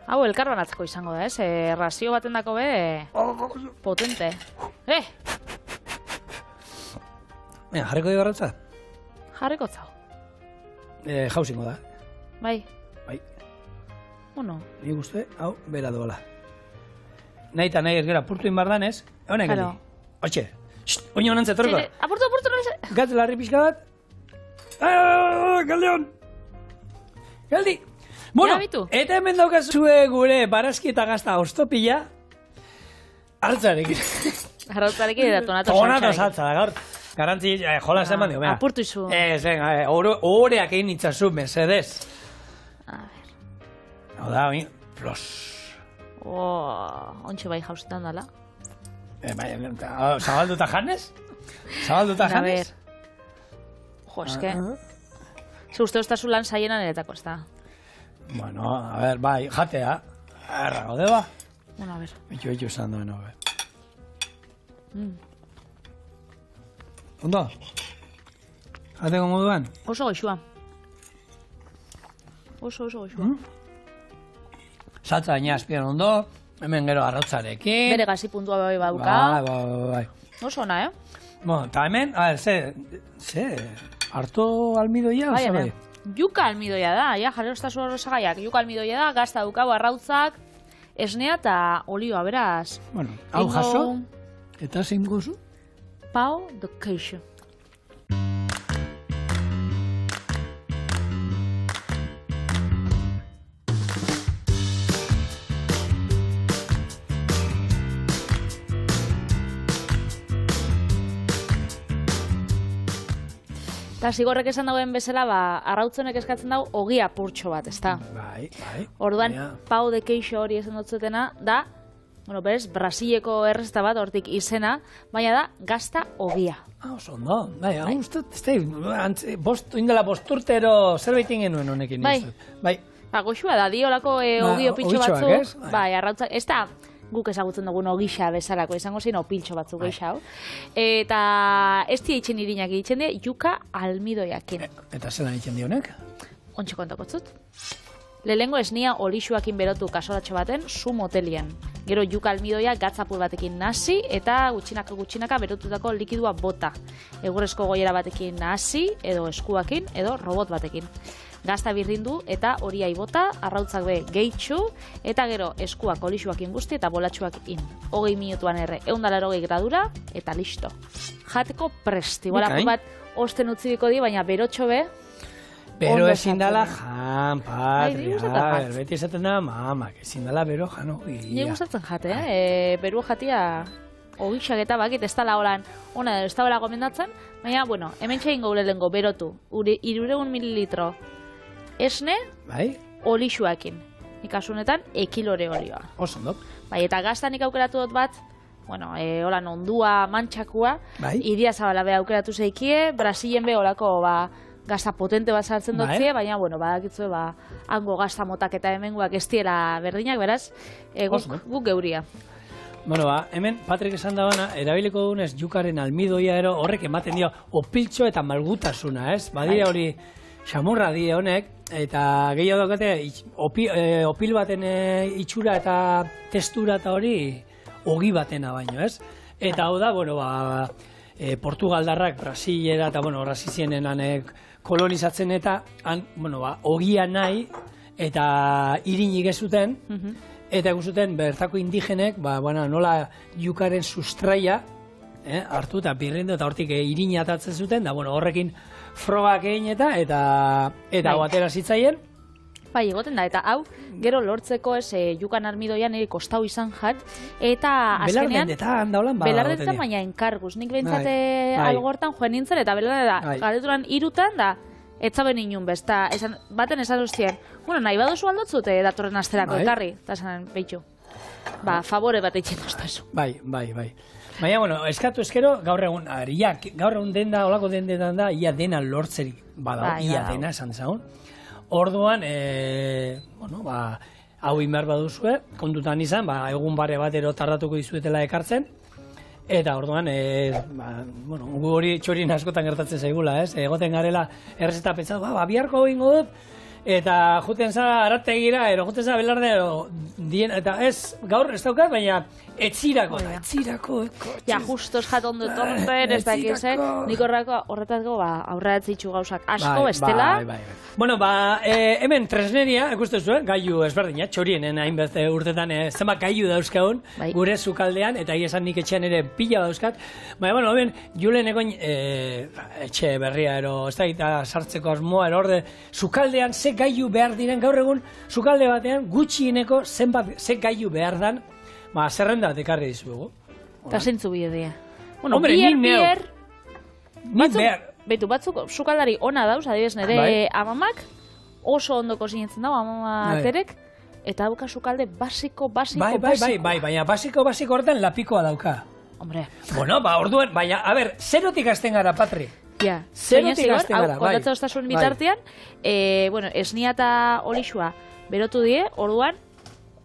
Speaker 2: Hau, elkarbanatzeko izango da, razio baten dako potente.
Speaker 1: Jarriko dira arrautza?
Speaker 2: Jarriko zau.
Speaker 1: Jauzingo da.
Speaker 2: Bai.
Speaker 1: Nik uste, hau, bera doala. Nahi eta nahi ez gara purtu inbardanez, honek geldi. Hoxe, oin honen zetorko.
Speaker 2: Apurtu, noiz.
Speaker 1: Gatz larri pixka bat. Galdeon! Galdi! Bueno, eta hemen daukazue gure barazki eta gazta oztopila, hartzarekin.
Speaker 2: Hartzarekin eta tonato
Speaker 1: saltza da gaur. Garantzi, jola eman dio,
Speaker 2: apurtu izu.
Speaker 1: Horeak egin itzazu, mesedez.
Speaker 2: A ver.
Speaker 1: Hau da, plos.
Speaker 2: Ontxe bai jauzetan dala.
Speaker 1: Zabalduta janez? Zabalduta janez?
Speaker 2: Jo, eske. Ze uste oztazu lan zaienan eretako, ez da?
Speaker 1: Bueno, a ver, bai, jatea. Erra, gode ba?
Speaker 2: Bueno, a ver.
Speaker 1: Itxu esan duen, hobe. Ondo? Jateko moduan?
Speaker 2: Oso goxua. Oso goxua.
Speaker 1: Saltza baina azpian ondo, hemen gero arrautzarekin.
Speaker 2: Bere gazi puntua bai bauka.
Speaker 1: Bai.
Speaker 2: Oso ona,
Speaker 1: Bueno, eta hemen, a ver, harto almidoia?
Speaker 2: Bai, hemen. Yuka almidoia da, jarri oztazu horrezagaiak. Yuka almidoia da, gazta dukau, arrautzak, esnea eta olioa, beraz.
Speaker 1: Bueno, hau jaso, eta zein gozu?
Speaker 2: Pau de queijo. Eta zigorrek esan dagoen bezala, arrautzonek eskatzen dago ogia purtxo bat, ezta?
Speaker 1: Bai.
Speaker 2: Orduan, pau de queijo hori esan dutzutena da, bueno, berez, Brasileko errezta bat, hortik izena, baina da, gazta ogia.
Speaker 1: Oso ondo, bai, hau uste, indela bosturtero zerbait genuen honekin. Bai.
Speaker 2: Goxua da, diolako ogio pitxo batzuk. Bai, arrautzak, ez da, guk ezagutzen dugun ogisa bezalako, izango zein opiltxo batzuk geisha hau. Eta ez dira itxen irinak itxen dira, yuka almidoiakin.
Speaker 1: Eta zelan itxen dionek?
Speaker 2: Ontxe kontakotzut. Lehengo esnia olixuakin berotu kasoratxo baten zu motelien. Gero yuka almidoia gatzapur batekin nasi eta gutxinaka berotutako likidua bota. Egurrezko goiera batekin nasi edo eskuakin edo robot batekin. Gazta birrindu eta horiai bota, arrautzak be gehitxu, eta gero eskuak olixuakin guzti eta bolatxuak in. 20 minutuan 180 gradura, eta listo. Jateko presti. Igual bat osten utzibiko di, baina berotxo be...
Speaker 1: Bero ezin dala jan, patria, beti esaten da mamak, ezin dala bero jan hori.
Speaker 2: Ni gustatzen jate, beru jatia ogixak eta bakit ez dala holan, ona ez dala gomendatzen, baina, bueno, hemen txegin gaule lehenko berotu, 300 mililitro esne, olixuakin. Ikasu honetan, ekilore olioa.
Speaker 1: Oso ondo.
Speaker 2: Bai, eta gaztanik aukeratu dut bat, bueno, holan ondua, mantxakua, idia zabala be aukeratu zeikie, Brasilen be holako, gazta potente bat sartzen dutzie, baina, bueno, badakitzue, hango gazta motak eta hemengoak ez diela berdinak, beraz, guk geuria.
Speaker 1: Bueno, hemen, Patrik esan dagoena, erabiliko dugunez, yukaren almidoia ero, horrek ematen dio, opiltxo eta malgutasuna, ez? Badira hori, xamurra die honek, eta gehiago daukate, opil baten itxura eta testura eta hori, ogi batena baino, ez? Eta hau da, bueno, Portugaldarrak, Brasilera eta, bueno, Brasilenean kolonizatzen eta, bueno, ogia nahi, eta irinik ez zuten, eta eguzuten bertako indigenek, nola yukaren sustraia, hartu eta birrindu eta hortik irina atatzen zuten, da, bueno, horrekin frogak egin eta batera zitzaien,
Speaker 2: Bai, egoten da, eta hau, gero lortzeko jukan armidoian ere kostau izan jat, eta azkenean...
Speaker 1: Belardendetan daulan,
Speaker 2: belardendetan baina enkarguz. Nik behintzate algortan joan nintzen, eta belardendetan, galdeturan irutan, da, etzaben inun bez, eta baten esan duztien, bueno, nahi baduzu aldotzute datorren asterako ekarri, eta esan, behitu, favore bat eitzen duztazu.
Speaker 1: Bai. Baina, bueno, eskatu eskero, gaur egun denda, olako dendetan da, ia dena lortzerik badau, ia dena esan dezagun. Orduan, hau inbar baduzue, kontutan izan, egun bare batero tardatuko dizuetela ekartzen, eta orduan, gu hori txorin askotan gertatzen zaigula, egoten garela errezeta pentsatu, biharko egingo dut, eta juten zara arategira, juten zara belarde, eta ez, gaur ez daukat, baina etzirako.
Speaker 2: Ja, justos jatondo torpen, ez dakiz, nik horretazko aurreratzitzu gauzak asko, bestela.
Speaker 1: Bueno, hemen tresneria, ikusten zuen, gailu ezberdina, txorienen hainbeste urtetan zenbat gailu dauzkagun, gure sukaldean, eta esan nik etxean ere pila dauzkat. Baina, bueno, hemen, julen egoin etxe berria, ez da, sartzeko asmoa, orde, sukaldean ze gailu behar diren, gaur egun, sukalde batean, gutxieneko ze gailu behar dan, zerrenda dekarri dizugu.
Speaker 2: Eta zintzu bide.
Speaker 1: Hombre, nik
Speaker 2: Betu, batzuk sukaldari ona dauz, adibes nire amamak, oso ondoko zinetzen dago, amaterek, eta dauka sukalde basiko.
Speaker 1: Bai, baina basiko horretan lapikoa dauka.
Speaker 2: Hombre.
Speaker 1: Bueno, orduan, baina, a ber, zerotik azten gara, Patri?
Speaker 2: Ja,
Speaker 1: zerotik azten gara, bai.
Speaker 2: Kontatzen oztasun bitartean, esnia eta olixua berotu die, orduan,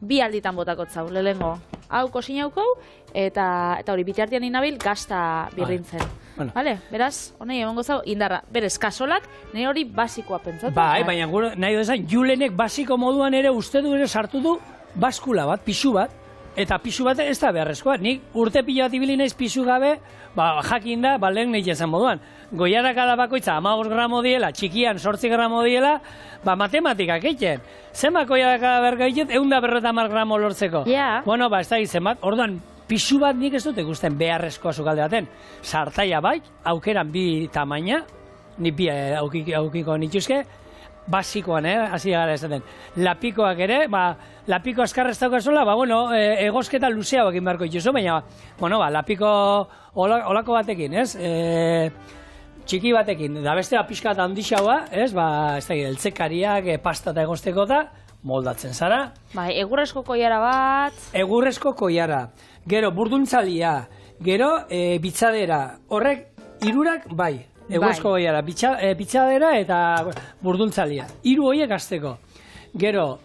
Speaker 2: bi alditan botakotzau, lehengo. Hau kosinauko, eta hori bitartean inabil gazta birrintzen. Vale, beraz, honei emongo zau, indarra, berez, kasolak, nire hori basikoa pentsatu.
Speaker 1: Bai, baina nahi duzan, julenek basiko moduan ere uste du ere sartu du baskula bat, pixu bat, eta pixu bat ez da beharrezkoa. Nik urte pila bat ibili naiz pixu gabe, jakin da, lehen nahi zen moduan. Goiarakada bakoitza 15 gramo diela, txikian 8 gramo diela, matematikak egiten. Zenbat goiarakada berga egiten, 150 gramo lortzeko. Bueno, ez da zenbat, orduan, pixu bat nik ez dut ikusten beharrezkoa sukalde baten. Sartaia bai, aukeran bi tamaina, nik bi aukiko nituzke, basikoan, hasi gara esaten. Lapikoak ere, lapiko azkarra ez daukazola, egosketa luzea egin beharko dituzu, baina, lapiko olako batekin, ez? Txiki batekin, da beste pixka eta handixaua, ez da, eltzekariak, pasta eta egosteko da, moldatzen zara.
Speaker 2: Egurrezko koiara bat.
Speaker 1: Egurrezko koiara. Gero, burduntzalia. Gero, bitzadera. Horrek, hirurak, bai. Egurrezko koiara. Bitzadera eta burduntzalia. Hiru horiek azteko. Gero,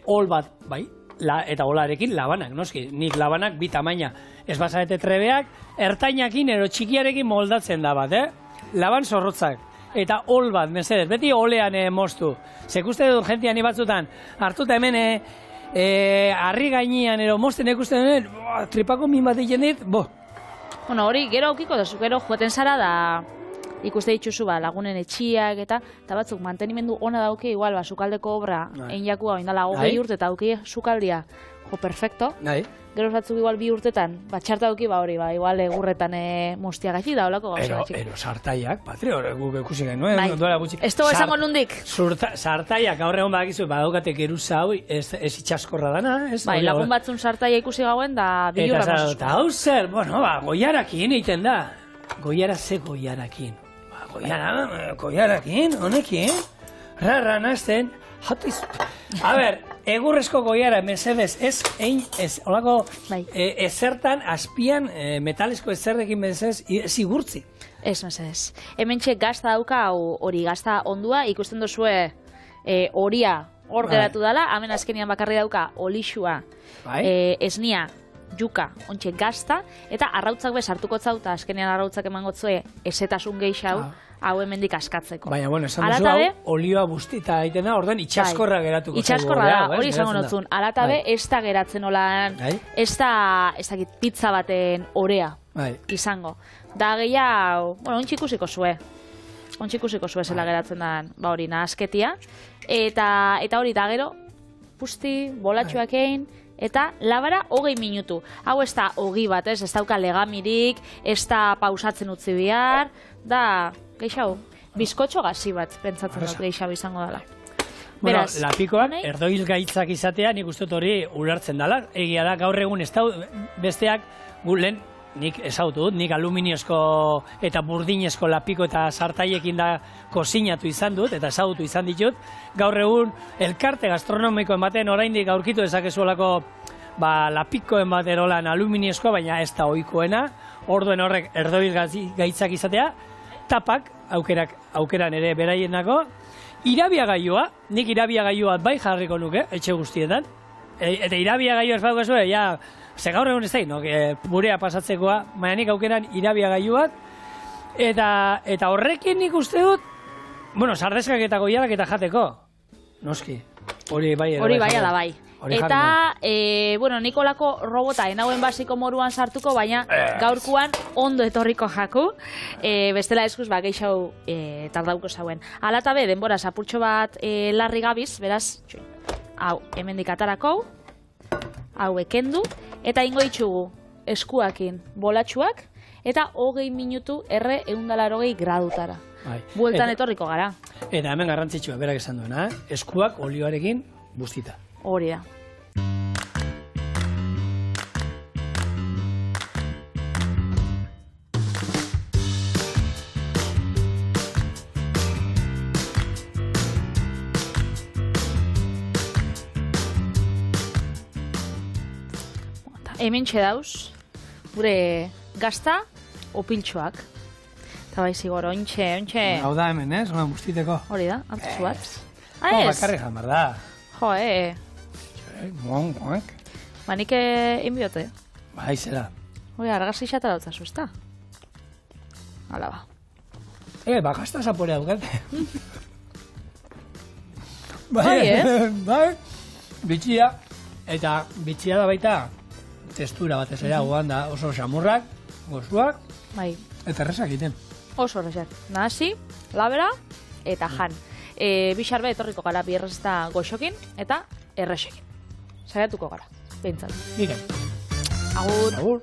Speaker 1: hol bat, bai. Eta holarekin labanak, noski. Nik labanak bi tamaina. Ez bazarete trebeak, ertainakin ero txikiarekin moldatzen da bat, Laban zorrotzak. Eta hol bat, mesedez, beti olean moztu. Zekuste dut jentian batzutan, hartuta hemen harri gainean, mozten ikusten duen, tripako min bat egin dit,
Speaker 2: Bueno, hori, gero aukiko duzu, gero joeten zara da ikuste dituzu lagunen etxiak eta batzuk mantenimendu ona dauke, igual, sukaldeko obra, einjakua, oindala, 20 urte eta dauke sukaldia, perfecto. Gero batzuk igual 2 urtetan, txarta duki hori, igual egurretan mustiagatik da, holako gauza batxik.
Speaker 1: Ero sartaiak, Patri, guk ikusi genuen, duela gutxi.
Speaker 2: Ez dugu esango nundik?
Speaker 1: Sartaiak, gaur egon badakizu, badaukate geruza hau, ez itxaskorra dana, ez?
Speaker 2: Lagun batzun sartaia ikusi gauen, da bilurra mazuzko.
Speaker 1: Eta hau zer, goiarakin egiten da. Goiara ze goiarakin. Goiarakin, honekin, rarra nazten, a ber, egurrezko goiara, mesedez, holako, ezertan, azpian, metalesko ezerrekin mesedez, ez igurtzi.
Speaker 2: Ez, mesedez. Hemen txek gazta dauka, hori gazta ondua, ikusten duzue horia hor geratu dela, hemen azkenian bakarri dauka olixua, esnia, juka, ontxe gazta, eta arrautzak bez hartuko zau, eta azkenean arrautzak emango zue ezetasun geixau, hau hemendik askatzeko.
Speaker 1: Baina, esan duzu hau, olioa bustita egiten da, orduan itxaskorra geratuko.
Speaker 2: Itxaskorra da, hori izango notzun. Alatabe, ez da geratzen olan, ez da pizza baten orea izango. Da gehiago, ontxikusiko zue. Ontxikusiko zue zela geratzen da, hori, nahazketia. Eta hori, da gero, pusti, bolatxoak egin, eta labara 20 minutu. Hau ez da hogi bat, ez dauka legamirik, ez da pausatzen utzi behar, da, geixau, bizkotxo gazi bat, pentsatzen dut geixau izango dela.
Speaker 1: Bueno,
Speaker 2: Beraz,
Speaker 1: lapikoak
Speaker 2: honei-
Speaker 1: erdoil gaitzak izatea nik uste dut hori ulertzen dela. Egia da, gaur egun ez dau besteak gulen, nik ezagutu dut, nik aluminiozko eta burdinezko lapiko eta sartaiekin da kozinatu izan dut, eta ezagutu izan ditut. Gaur egun, elkarte gastronomikoen baten oraindik aurkitu dezakezuelako lapikoen baten olan aluminiozkoa, baina ez da ohikoena, orduen horrek erdoil gaitzak izatea, tapak, aukeran ere beraienako, irabiagailua, nik irabiagailua bai jarriko nuke, etxe guztietan, eta irabiagailua ez badugu ja, ze gaur egun ez da, no, burea pasatzekoa, baina nik aukeran irabiagailuak, eta horrekin nik uste dut, bueno, sardeskak eta goialak eta jateko, noski, hori bai.
Speaker 2: Hori bai ala bai.
Speaker 1: Hori
Speaker 2: Eta, bueno, Nikolako robota enauen basiko moruan sartuko, baina gaurkuan ondo etorriko jaku. Bestela eskuz, gehiago tardauko zauen. Alatabe, denbora apurtxo bat larri gabiz, beraz, hau, hemendik atarako, hau ekendu, eta ingo itxugu eskuakin bolatxuak, eta 20 minutu erre 180 gradutara. Bueltan etorriko gara.
Speaker 1: Eta hemen garrantzitsua, berak esan duena, eskuak olioarekin bustita.
Speaker 2: Hori da. Hemen txedauz, gure gazta opiltxoak. Eta bai zigor, ontxe.
Speaker 1: Hau da hemen, zonan bustiteko.
Speaker 2: Hori da, hartu bat.
Speaker 1: Bakarri jamar da.
Speaker 2: Jo,
Speaker 1: Moankoak.
Speaker 2: Ba, nik inbiote.
Speaker 1: Bai, zera.
Speaker 2: Hoi, argazki xata dautzazu, ez da? Hala ba.
Speaker 1: Gazta zaporea dukate. Bai, bitxia. Eta bitxia da baita, testura batez ere, da oso xamurrak, gozuak,
Speaker 2: Bai.
Speaker 1: eta errezak egiten.
Speaker 2: Oso horrezak. Nahasi, labera, eta jan. Bixarbe etorriko gara bi errezta goxokin, eta erresekin. Saiatuko gara, behintzat.
Speaker 1: Miren.
Speaker 2: Agur.
Speaker 1: Agur.